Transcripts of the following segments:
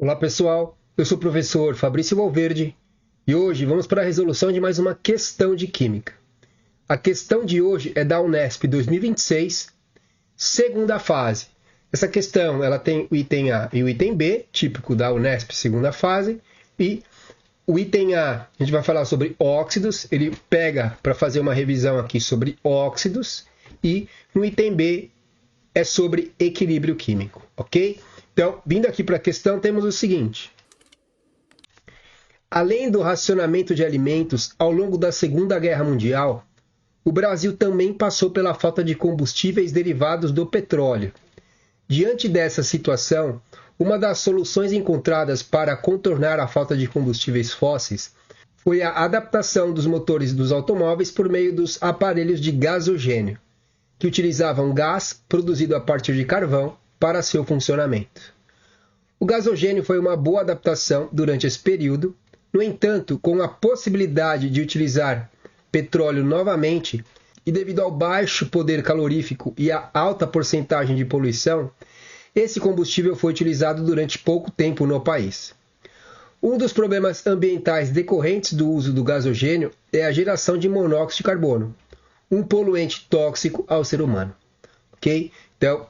Olá pessoal, eu sou o professor Fabrício Valverde e hoje vamos para a resolução de mais uma questão de Química. A questão de hoje é da Unesp 2026, segunda fase. Essa questão ela tem o item A e o item B, típico da Unesp, segunda fase, e o item A, a gente vai falar sobre óxidos, ele pega para fazer uma revisão aqui sobre óxidos, e no item B é sobre equilíbrio químico, ok? Então, vindo aqui para a questão, temos o seguinte. Além do racionamento de alimentos ao longo da Segunda Guerra Mundial, o Brasil também passou pela falta de combustíveis derivados do petróleo. Diante dessa situação, uma das soluções encontradas para contornar a falta de combustíveis fósseis foi a adaptação dos motores dos automóveis por meio dos aparelhos de gasogênio, que utilizavam gás produzido a partir de carvão para seu funcionamento. O gasogênio foi uma boa adaptação durante esse período, no entanto, com a possibilidade de utilizar petróleo novamente e devido ao baixo poder calorífico e à alta porcentagem de poluição, esse combustível foi utilizado durante pouco tempo no país. Um dos problemas ambientais decorrentes do uso do gasogênio é a geração de monóxido de carbono, um poluente tóxico ao ser humano. Ok? Então,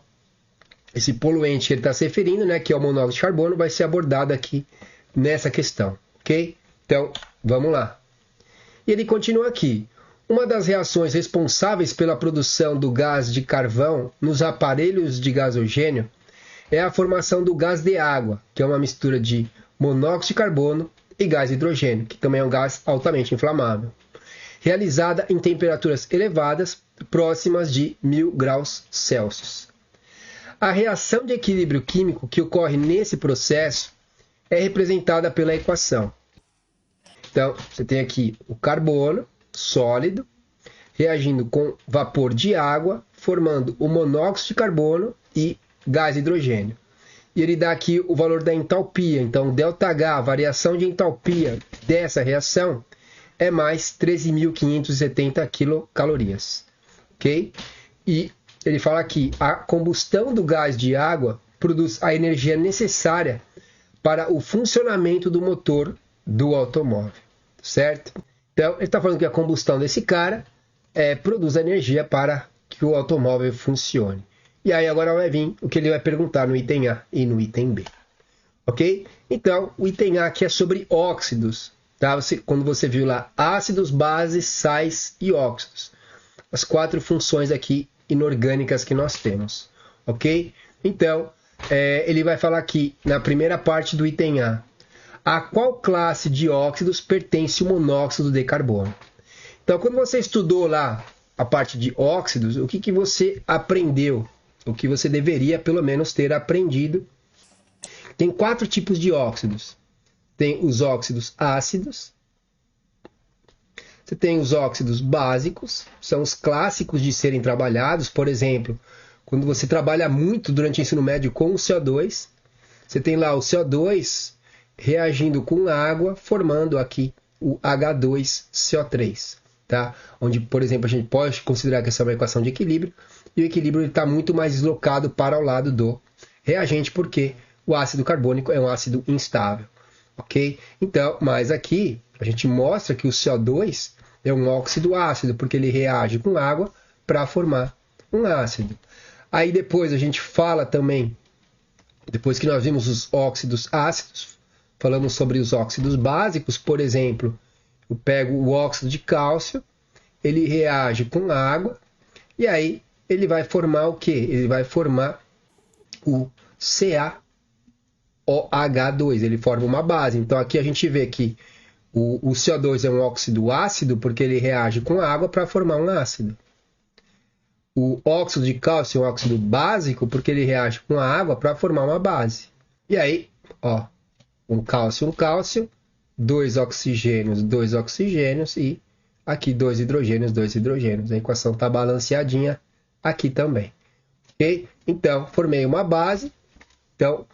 esse poluente que ele está se referindo, né, que é o monóxido de carbono, vai ser abordado aqui nessa questão, ok? Então, vamos lá. E ele continua aqui. Uma das reações responsáveis pela produção do gás de carvão nos aparelhos de gasogênio é a formação do gás de água, que é uma mistura de monóxido de carbono e gás de hidrogênio, que também é um gás altamente inflamável, realizada em temperaturas elevadas, próximas de 1000 graus Celsius. A reação de equilíbrio químico que ocorre nesse processo é representada pela equação. Então, você tem aqui o carbono sólido reagindo com vapor de água, formando o monóxido de carbono e gás de hidrogênio. E ele dá aqui o valor da entalpia. Então, ΔH, a variação de entalpia dessa reação, é mais 13.570 quilocalorias. Ok? E ele fala que a combustão do gás de água produz a energia necessária para o funcionamento do motor do automóvel, certo? Então, ele está falando que a combustão desse cara produz a energia para que o automóvel funcione. E aí agora vai vir o que ele vai perguntar no item A e no item B, ok? Então, o item A aqui é sobre óxidos, tá? Quando você viu lá ácidos, bases, sais e óxidos. As 4 funções aqui inorgânicas que nós temos, ok? Então, ele vai falar aqui, na primeira parte do item A qual classe de óxidos pertence o monóxido de carbono? Então, quando você estudou lá a parte de óxidos, o que você aprendeu? O que você deveria, pelo menos, ter aprendido? Tem 4 tipos de óxidos. Tem os óxidos ácidos, você tem os óxidos básicos, são os clássicos de serem trabalhados. Por exemplo, quando você trabalha muito durante o ensino médio com o CO2, você tem lá o CO2 reagindo com água, formando aqui o H2CO3. Tá? Onde, por exemplo, a gente pode considerar que essa é uma equação de equilíbrio, e o equilíbrio está muito mais deslocado para o lado do reagente, porque o ácido carbônico é um ácido instável. Ok? Então, mas aqui a gente mostra que o CO2 é um óxido ácido, porque ele reage com água para formar um ácido. Aí depois a gente fala também, depois que nós vimos os óxidos ácidos, falamos sobre os óxidos básicos. Por exemplo, eu pego o óxido de cálcio, ele reage com água, e aí ele vai formar o quê? Ele vai formar o CaOH2, ele forma uma base. Então aqui a gente vê que o CO2 é um óxido ácido porque ele reage com água para formar um ácido. O óxido de cálcio é um óxido básico porque ele reage com a água para formar uma base. E aí, ó, um cálcio, 2 oxigênios e aqui 2 hidrogênios. A equação está balanceadinha aqui também. Ok? Então, formei uma base. Então,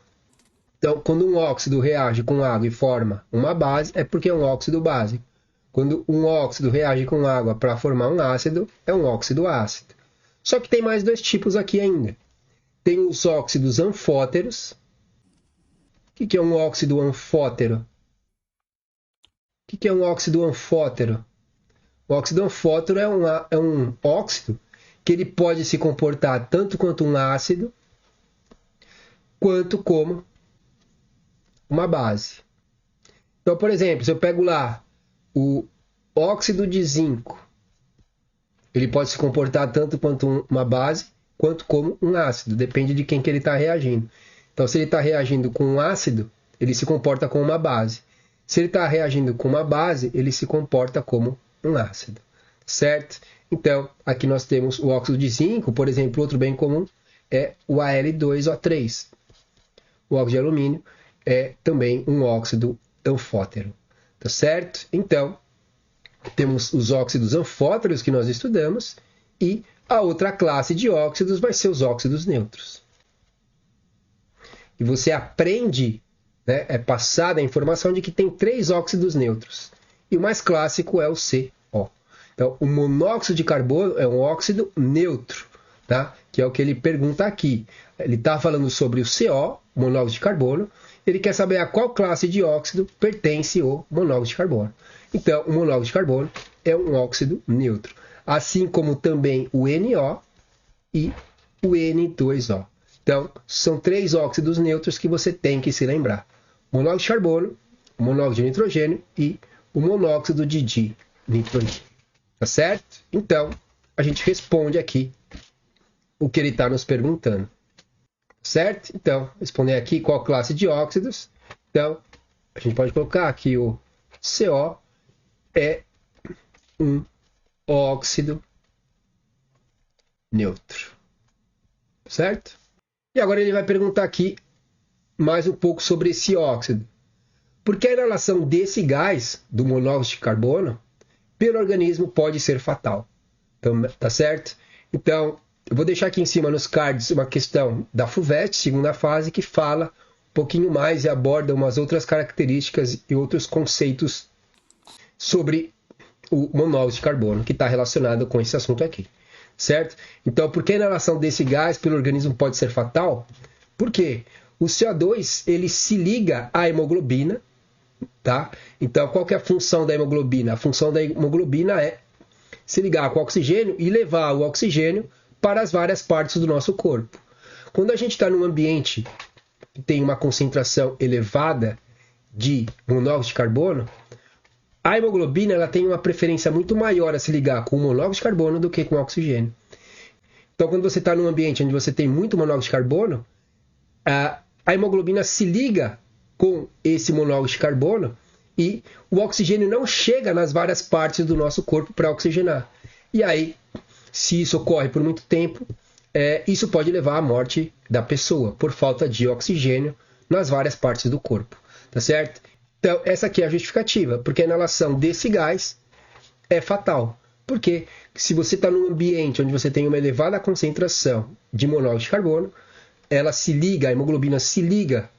quando um óxido reage com água e forma uma base, é porque é um óxido básico. Quando um óxido reage com água para formar um ácido, é um óxido ácido. Só que tem mais 2 tipos aqui ainda. Tem os óxidos anfóteros, O que é um óxido anfótero? O que é um óxido anfótero? O óxido anfótero é um óxido que ele pode se comportar tanto quanto um ácido, quanto como uma base. Então, por exemplo, se eu pego lá o óxido de zinco, ele pode se comportar tanto quanto uma base, quanto como um ácido, depende de quem que ele está reagindo. Então, se ele está reagindo com um ácido, ele se comporta como uma base. Se ele está reagindo com uma base, ele se comporta como um ácido, certo? Então, aqui nós temos o óxido de zinco, por exemplo, outro bem comum é o Al2O3. O óxido de alumínio é também um óxido anfótero, tá certo? Então, temos os óxidos anfóteros que nós estudamos e a outra classe de óxidos vai ser os óxidos neutros. E você aprende, né, é passada a informação de que tem 3 óxidos neutros. E o mais clássico é o CO. Então, o monóxido de carbono é um óxido neutro, tá? Que é o que ele pergunta aqui. Ele está falando sobre o CO, monóxido de carbono. Ele quer saber a qual classe de óxido pertence o monóxido de carbono. Então, o monóxido de carbono é um óxido neutro. Assim como também o NO e o N2O. Então, são 3 óxidos neutros que você tem que se lembrar. Monóxido de carbono, o monóxido de nitrogênio e o monóxido de dinitrogênio. Tá certo? Então, a gente responde aqui o que ele está nos perguntando. Certo? Então, responder aqui qual classe de óxidos. Então, a gente pode colocar aqui o CO é um óxido neutro. Certo? E agora ele vai perguntar aqui mais um pouco sobre esse óxido. Porque a inalação desse gás, do monóxido de carbono, pelo organismo pode ser fatal. Então, tá certo? Então, eu vou deixar aqui em cima nos cards uma questão da FUVEST, segunda fase, que fala um pouquinho mais e aborda umas outras características e outros conceitos sobre o monóxido de carbono, que está relacionado com esse assunto aqui. Certo? Então, por que a inalação desse gás pelo organismo pode ser fatal? Porque o CO2 ele se liga à hemoglobina, tá? Então, qual que é a função da hemoglobina? A função da hemoglobina é se ligar com o oxigênio e levar o oxigênio para as várias partes do nosso corpo. Quando a gente está num ambiente que tem uma concentração elevada de monóxido de carbono, a hemoglobina ela tem uma preferência muito maior a se ligar com o monóxido de carbono do que com o oxigênio. Então, quando você está num ambiente onde você tem muito monóxido de carbono, a hemoglobina se liga com esse monóxido de carbono e o oxigênio não chega nas várias partes do nosso corpo para oxigenar. E aí, se isso ocorre por muito tempo, isso pode levar à morte da pessoa por falta de oxigênio nas várias partes do corpo. Tá certo? Então, essa aqui é a justificativa, porque a inalação desse gás é fatal. Porque se você está num ambiente onde você tem uma elevada concentração de monóxido de carbono, ela se liga, a hemoglobina se liga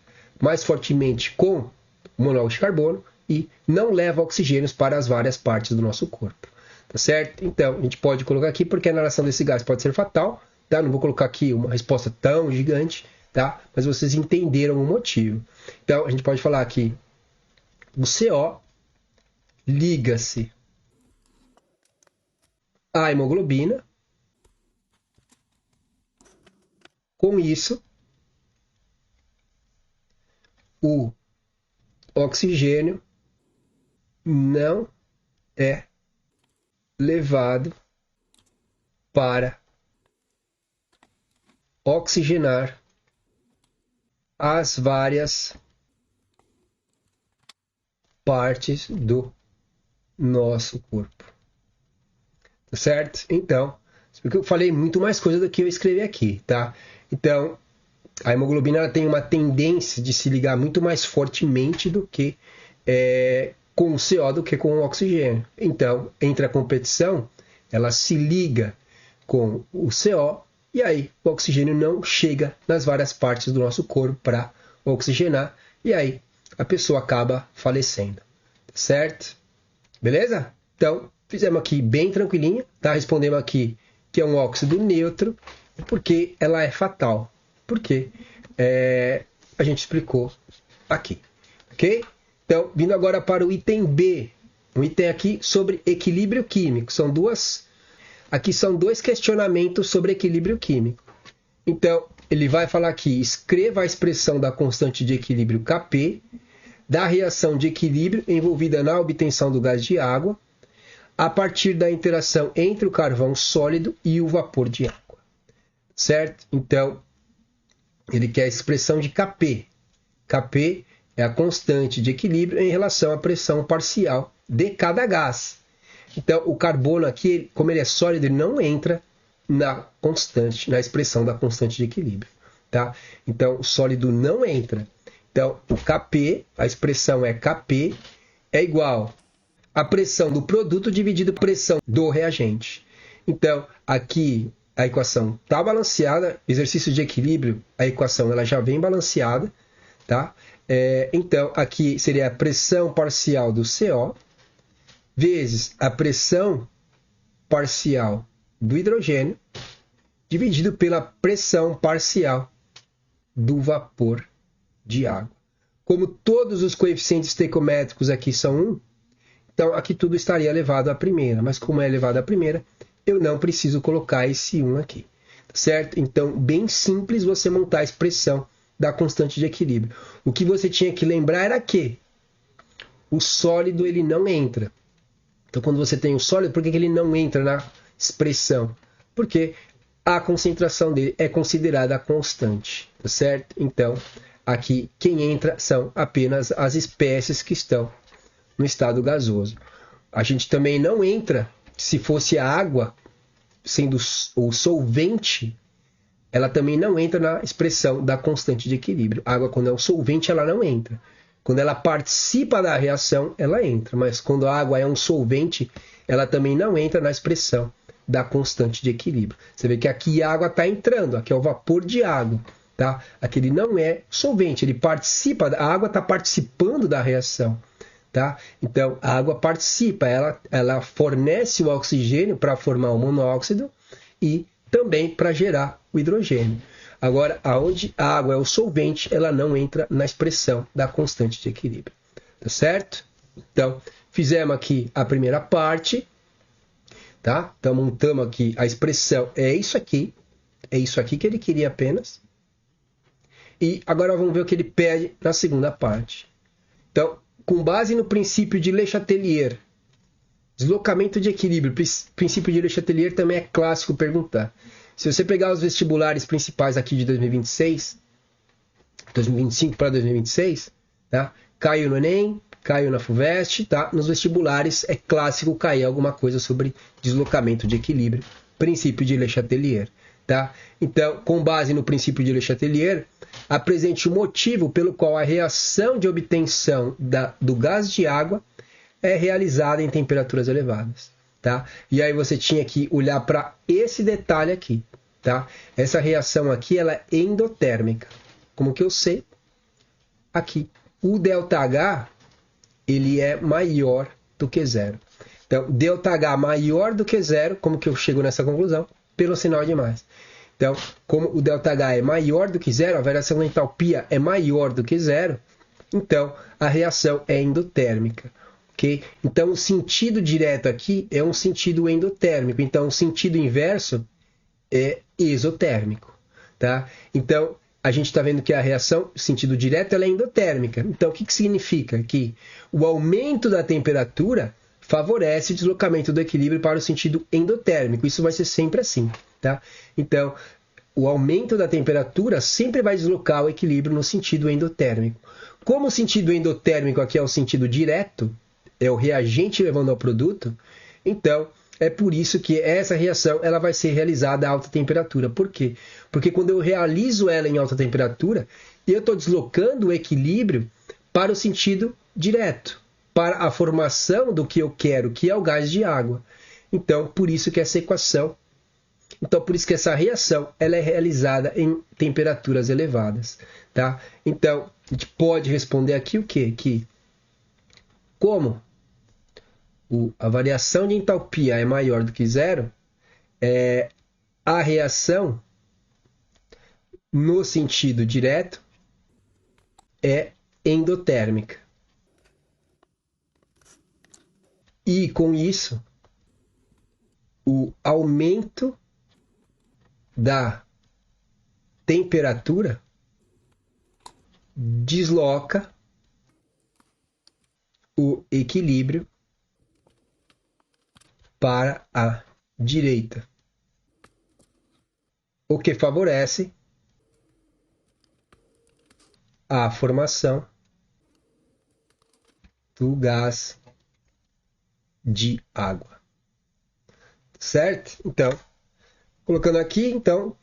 mais fortemente com o monóxido de carbono e não leva oxigênios para as várias partes do nosso corpo. Tá certo? Então, a gente pode colocar aqui porque a inalação desse gás pode ser fatal. Tá? Não vou colocar aqui uma resposta tão gigante, tá? Mas vocês entenderam o motivo. Então, a gente pode falar aqui, o CO liga-se à hemoglobina. Com isso, o oxigênio não é levado para oxigenar as várias partes do nosso corpo. Tá certo? Então, porque eu falei muito mais coisa do que eu escrevi aqui, tá? Então, a hemoglobina ela tem uma tendência de se ligar muito mais fortemente do que com o CO do que com o oxigênio. Então, entre a competição, ela se liga com o CO e aí o oxigênio não chega nas várias partes do nosso corpo para oxigenar e aí a pessoa acaba falecendo. Certo? Beleza? Então, fizemos aqui bem tranquilinho, tá? Respondemos aqui que é um óxido neutro, porque ela é fatal. Porque a gente explicou aqui. Ok? Então, vindo agora para o item B. Um item aqui sobre equilíbrio químico. Aqui são dois questionamentos sobre equilíbrio químico. Então, ele vai falar aqui, escreva a expressão da constante de equilíbrio Kp, da reação de equilíbrio envolvida na obtenção do gás de água, a partir da interação entre o carvão sólido e o vapor de água. Certo? Então, ele quer a expressão de Kp. Kp é a constante de equilíbrio em relação à pressão parcial de cada gás. Então, o carbono aqui, como ele é sólido, ele não entra na expressão da constante de equilíbrio. Tá? Então, o sólido não entra. Então, o Kp, a expressão é Kp, é igual a pressão do produto dividido pela pressão do reagente. Então, aqui a equação está balanceada, exercício de equilíbrio, a equação ela já vem balanceada. Tá? Então, aqui seria a pressão parcial do CO vezes a pressão parcial do hidrogênio dividido pela pressão parcial do vapor de água. Como todos os coeficientes estequiométricos aqui são 1, então aqui tudo estaria elevado à primeira, mas como é elevado à primeira, eu não preciso colocar esse 1 aqui, certo? Então, bem simples você montar a expressão da constante de equilíbrio. O que você tinha que lembrar era que o sólido ele não entra. Então, quando você tem o sólido, por que ele não entra na expressão? Porque a concentração dele é considerada constante, certo? Então, aqui quem entra são apenas as espécies que estão no estado gasoso. A gente também não entra, se fosse a água, sendo o solvente, ela também não entra na expressão da constante de equilíbrio. A água, quando é um solvente, ela não entra. Quando ela participa da reação, ela entra. Mas quando a água é um solvente, ela também não entra na expressão da constante de equilíbrio. Você vê que aqui a água está entrando, aqui é o vapor de água. Tá? Aqui ele não é solvente, ele participa, a água está participando da reação. Tá? Então, a água participa, ela fornece o oxigênio para formar o monóxido e também para gerar o hidrogênio. Agora, aonde a água é o solvente, ela não entra na expressão da constante de equilíbrio. Tá certo? Então, fizemos aqui a primeira parte. Tá? Então, montamos aqui a expressão. É isso aqui que ele queria apenas. E agora vamos ver o que ele pede na segunda parte. Então, com base no princípio de Le Chatelier, deslocamento de equilíbrio, princípio de Le Chatelier também é clássico perguntar. Se você pegar os vestibulares principais aqui de 2026, 2025 para 2026, tá? Caiu no Enem, caiu na FUVEST, tá? Nos vestibulares é clássico cair alguma coisa sobre deslocamento de equilíbrio, princípio de Le Chatelier, tá? Então, com base no princípio de Le Chatelier, apresente o motivo pelo qual a reação de obtenção do gás de água é realizada em temperaturas elevadas. Tá? E aí você tinha que olhar para esse detalhe aqui. Tá? Essa reação aqui ela é endotérmica. Como que eu sei? Aqui. O ΔH ele é maior do que zero. Então, ΔH maior do que zero, como que eu chego nessa conclusão? Pelo sinal de mais. Então, como o ΔH é maior do que zero, a variação da entalpia é maior do que zero, então a reação é endotérmica. Okay? Então, o sentido direto aqui é um sentido endotérmico. Então, o sentido inverso é exotérmico. Tá? Então, a gente está vendo que a reação, sentido direto, ela é endotérmica. Então, o que significa? Que o aumento da temperatura favorece o deslocamento do equilíbrio para o sentido endotérmico. Isso vai ser sempre assim. Tá? Então, o aumento da temperatura sempre vai deslocar o equilíbrio no sentido endotérmico. Como o sentido endotérmico aqui é o sentido direto, é o reagente levando ao produto, então é por isso que essa reação ela vai ser realizada a alta temperatura. Por quê? Porque quando eu realizo ela em alta temperatura, eu estou deslocando o equilíbrio para o sentido direto, para a formação do que eu quero, que é o gás de água. Então, por isso que essa equação, então por isso que essa reação ela é realizada em temperaturas elevadas. Tá? Então, a gente pode responder aqui o quê? Que como a variação de entalpia é maior do que zero, a reação no sentido direto é endotérmica. E com isso, o aumento da temperatura desloca o equilíbrio para a direita, o que favorece a formação do gás de água. Certo? Então, colocando aqui, então,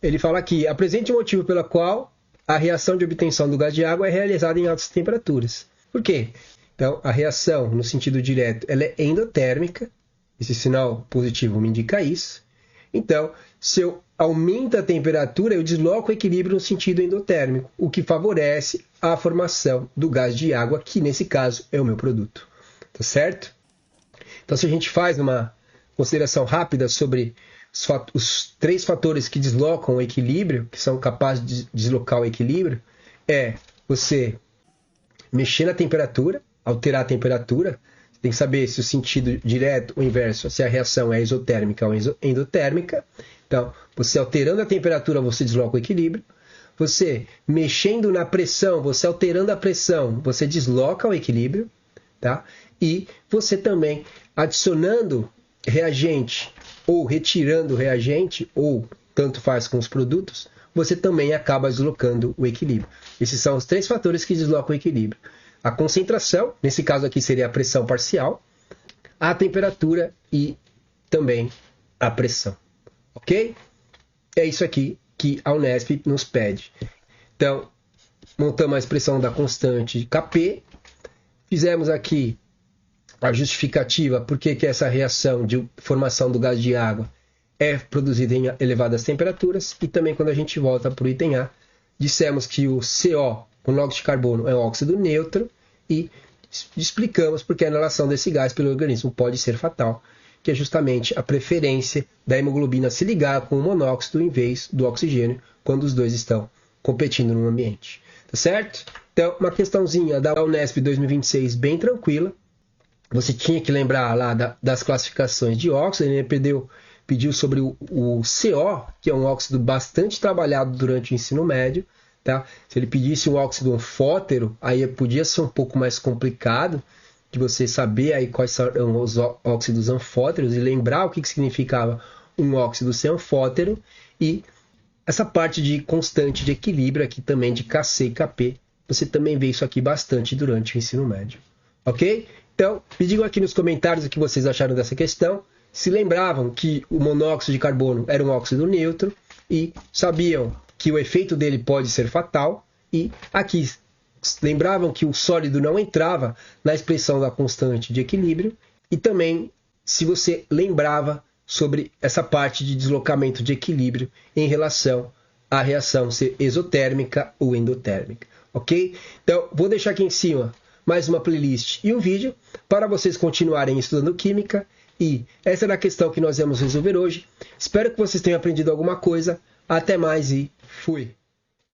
ele fala aqui, apresente o motivo pelo qual a reação de obtenção do gás de água é realizada em altas temperaturas. Por quê? Então, a reação, no sentido direto, ela é endotérmica. Esse sinal positivo me indica isso. Então, se eu aumento a temperatura, eu desloco o equilíbrio no sentido endotérmico, o que favorece a formação do gás de água, que nesse caso é o meu produto. Tá certo? Então, se a gente faz uma consideração rápida sobre os 3 fatores que deslocam o equilíbrio, que são capazes de deslocar o equilíbrio, é você mexer na temperatura, alterar a temperatura. Você tem que saber se o sentido direto ou inverso, se a reação é exotérmica ou endotérmica. Então, você alterando a temperatura, você desloca o equilíbrio. Você mexendo na pressão, você alterando a pressão, você desloca o equilíbrio. Tá? E você também adicionando reagente ou retirando reagente, ou tanto faz com os produtos, você também acaba deslocando o equilíbrio. Esses são os 3 fatores que deslocam o equilíbrio. A concentração, nesse caso aqui seria a pressão parcial, a temperatura e também a pressão. Ok? É isso aqui que a Unesp nos pede. Então, montamos a expressão da constante Kp, fizemos aqui a justificativa por que essa reação de formação do gás de água é produzida em elevadas temperaturas, e também quando a gente volta para o item A, dissemos que o CO, o monóxido de carbono, é um óxido neutro, e explicamos porque a inalação desse gás pelo organismo pode ser fatal, que é justamente a preferência da hemoglobina se ligar com o monóxido em vez do oxigênio, quando os dois estão competindo no ambiente. Tá certo? Então, uma questãozinha da Unesp 2026 bem tranquila. Você tinha que lembrar lá das classificações de óxido. Ele pediu sobre o CO, que é um óxido bastante trabalhado durante o ensino médio. Tá? Se ele pedisse um óxido anfótero, aí podia ser um pouco mais complicado de você saber aí quais são os óxidos anfóteros e lembrar o que significava um óxido ser anfótero. E essa parte de constante de equilíbrio aqui também de Kc e Kp, você também vê isso aqui bastante durante o ensino médio. Ok? Então, me digam aqui nos comentários o que vocês acharam dessa questão. Se lembravam que o monóxido de carbono era um óxido neutro e sabiam que o efeito dele pode ser fatal. E aqui lembravam que o sólido não entrava na expressão da constante de equilíbrio. E também se você lembrava sobre essa parte de deslocamento de equilíbrio em relação à reação ser exotérmica ou endotérmica. Ok? Então, vou deixar aqui em cima mais uma playlist e um vídeo para vocês continuarem estudando Química. E essa era a questão que nós vamos resolver hoje. Espero que vocês tenham aprendido alguma coisa. Até mais e fui!